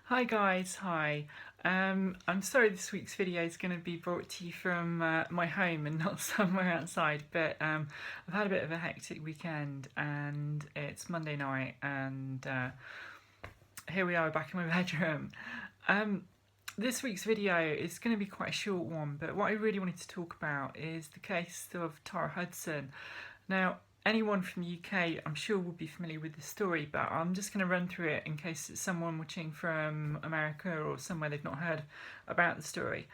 Hi guys, hi. I'm sorry this week's video is going to be brought to you from my home and not somewhere outside, but I've had a bit of a hectic weekend and it's Monday night and here we are back in my bedroom. Um, this week's video is going to be quite a short one, but what I really wanted to talk about is the case of Tara Hudson. Now, anyone from the UK, I'm sure, will be familiar with this story, but I'm just going to run through it in case it's someone watching from America or somewhere they've not heard about the story.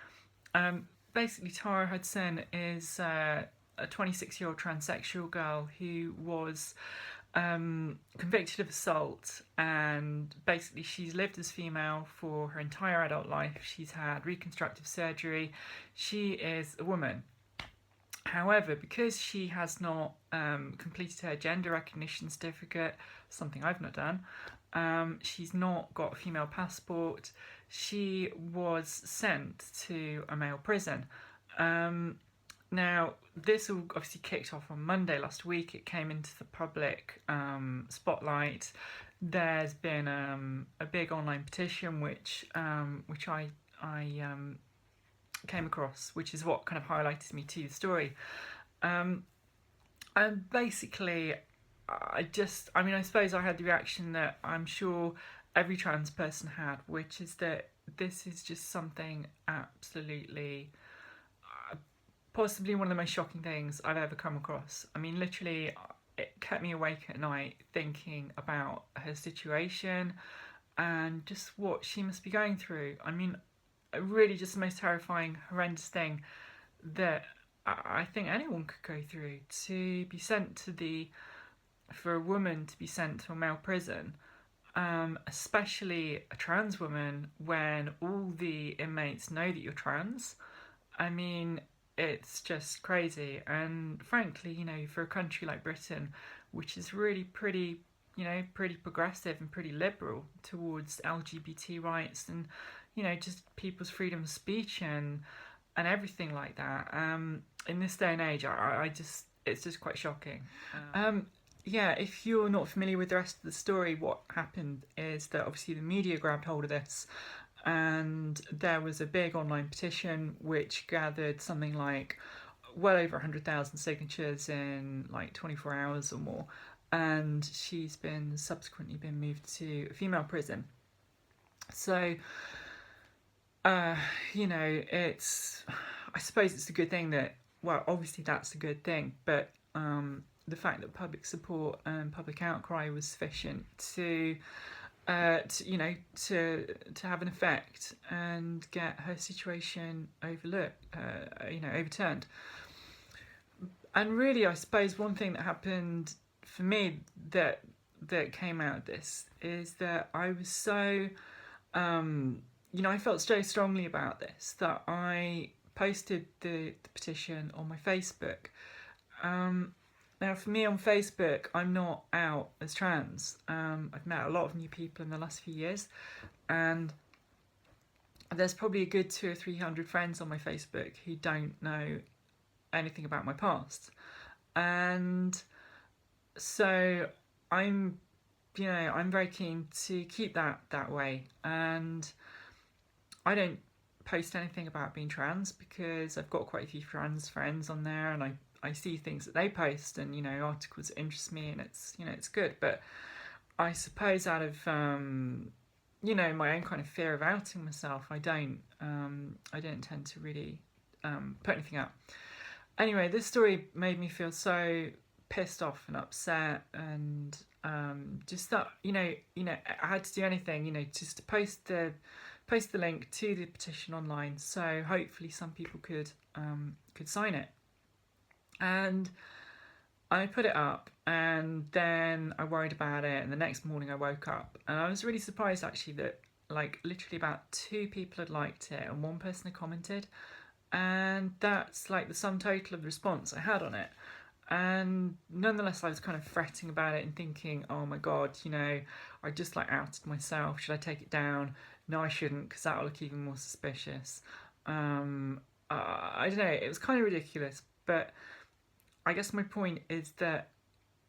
Basically, Tara Hudson is a 26-year-old transsexual girl who was convicted of assault, and basically she's lived as female for her entire adult life. She's had reconstructive surgery. She is a woman. However, because she has not completed her gender recognition certificate, something I've not done, she's not got a female passport. She was sent to a male prison. Now, this all obviously kicked off on Monday last week. It came into the public spotlight. There's been a big online petition which I came across, which is what kind of highlighted me to the story. And basically, I suppose I had the reaction that I'm sure every trans person had, which is that this is just something absolutely, possibly one of the most shocking things I've ever come across. I mean, literally, it kept me awake at night thinking about her situation and just what she must be going through. I mean, really just the most terrifying, horrendous thing that I think anyone could go through, to be sent for a woman to be sent to a male prison, especially a trans woman, when all the inmates know that you're trans. I mean, it's just crazy. And frankly, for a country like Britain, which is really pretty progressive and pretty liberal towards LGBT rights and, just people's freedom of speech and everything like that. In this day and age, it's just quite shocking. Yeah, if you're not familiar with the rest of the story, what happened is that obviously the media grabbed hold of this, and there was a big online petition which gathered something like well over 100,000 signatures in like 24 hours or more, and she's subsequently been moved to a female prison. So I suppose it's a good thing that, well, obviously that's a good thing, but the fact that public support and public outcry was sufficient to have an effect and get her situation overturned. And really, I suppose one thing that happened for me that came out of this is that I was so I felt so strongly about this that I posted the petition on my Facebook. Now, for me on Facebook, I'm not out as trans. I've met a lot of new people in the last few years, and there's probably a good 200 or 300 friends on my Facebook who don't know anything about my past. And so I'm very keen to keep that way. And I don't post anything about being trans because I've got quite a few trans friends on there, and I see things that they post and articles that interest me, and it's good. But I suppose out of my own kind of fear of outing myself, I don't tend to really put anything up. Anyway, this story made me feel so pissed off and upset, and just that I had to do anything just to post the link to the petition online, so hopefully some people could sign it. And I put it up, and then I worried about it, and the next morning I woke up and I was really surprised actually that literally about 2 people had liked it and 1 person had commented, and that's the sum total of the response I had on it. And nonetheless, I was kind of fretting about it and thinking, oh my god, I just outed myself. Should I take it down? No, I shouldn't, because that'll look even more suspicious. I don't know, it was kind of ridiculous, but I guess my point is that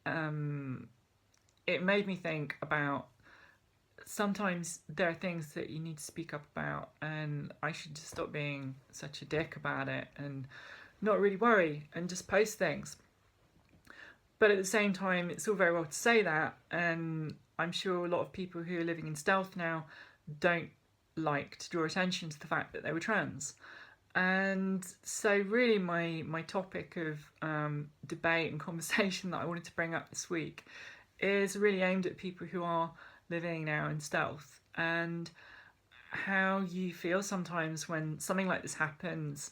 it made me think about sometimes there are things that you need to speak up about, and I should just stop being such a dick about it and not really worry and just post things. But at the same time, it's all very well to say that, and I'm sure a lot of people who are living in stealth now don't like to draw attention to the fact that they were trans. And so really my topic of debate and conversation that I wanted to bring up this week is really aimed at people who are living now in stealth, and how you feel sometimes when something like this happens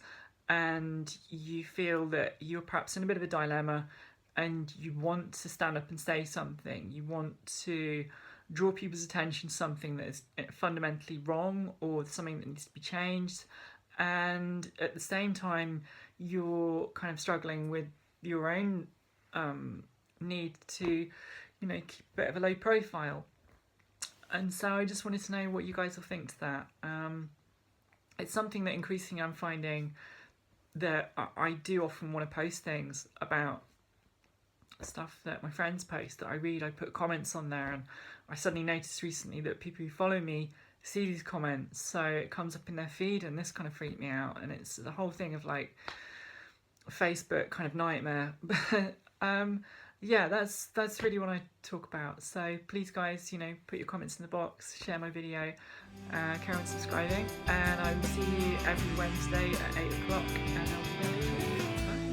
and you feel that you're perhaps in a bit of a dilemma and you want to stand up and say something. You want to draw people's attention to something that is fundamentally wrong or something that needs to be changed. And at the same time, you're kind of struggling with your own need to, keep a bit of a low profile. And so I just wanted to know what you guys will think to that. It's something that increasingly I'm finding that I do often want to post things about stuff that my friends post that I read. I put comments on there, and I suddenly noticed recently that people who follow me see these comments, so it comes up in their feed, and this kind of freaked me out. And it's the whole thing of like Facebook kind of nightmare. But yeah, that's really what I talk about. So please guys, put your comments in the box, share my video, carry on subscribing, and I will see you every Wednesday at 8 o'clock, and I'll be there. Bye.